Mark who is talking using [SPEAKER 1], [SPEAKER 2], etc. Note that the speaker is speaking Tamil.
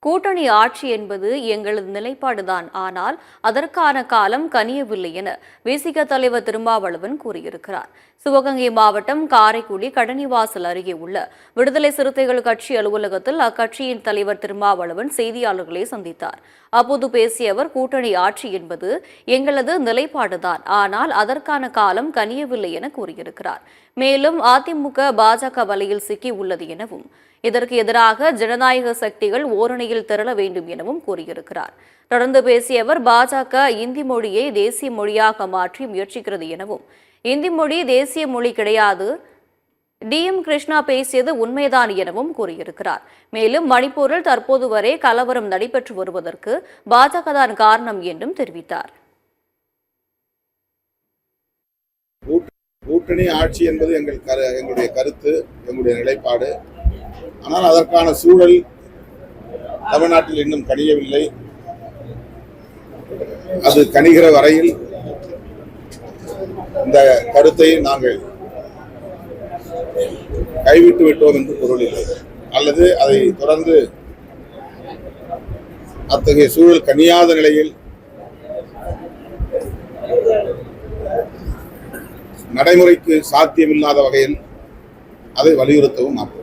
[SPEAKER 1] கூட்டணி ஆட்சி என்பது எங்களது நிலைப்பாடுதான். ஆனால் அதற்கான காலம் கனியவில்லை என விசிக தலைவர் திருமாவளவன் கூறியிருக்கிறார். சிவகங்கை மாவட்டம் காரைக்குடி கடனிவாசல் அருகே உள்ள விடுதலை சிறுத்தைகள் கட்சி அலுவலகத்தில் அக்கட்சியின் தலைவர் திருமாவளவன் செய்தியாளர்களை சந்தித்தார். அப்போது பேசிய அவர், கூட்டணி ஆட்சி என்பது எங்களது நிலைப்பாடுதான். ஆனால் அதற்கான காலம் கனியவில்லை என கூறியிருக்கிறார். மேலும் அதிமுக பாஜக வலையில் சிக்கி உள்ளது எனவும் இதற்கு எதிராக ஜனநாயக சக்திகள் ஓரணியில் திரள வேண்டும் எனவும் கூறியிருக்கிறார். தொடர்ந்து பேசிய அவர், பாஜக இந்தி மொழியை தேசிய மொழியாக மாற்றி முயற்சிக்கிறது எனவும், இந்தி மொழி தேசிய மொழி கிடையாது, DM கிருஷ்ணா பேசியது உண்மைதான் எனவும் கூறியிருக்கிறார். மேலும் மணிப்பூரில் தற்போது வரை கலவரம் நடைபெற்று வருவதற்கு பாஜக தான் காரணம் என்றும் தெரிவித்தார்.
[SPEAKER 2] கூட்டணி ஆட்சி என்பது எங்களுடைய கருத்து, எங்களுடைய நிலைப்பாடு. ஆனால் அதற்கான சூழல் தமிழ்நாட்டில் இன்னும் கனியவில்லை. அது கனிகிற வரையில் இந்த கருத்தை நாங்கள் கைவிட்டு விட்டோம் என்று பொருள் இல்லை. அல்லது அதை தொடர்ந்து அத்தகைய சூழல் கனியாத நிலையில் நடைமுறைக்கு சாத்தியமில்லாத வகையில் அதை வலியுறுத்தவும் மாட்டோம்.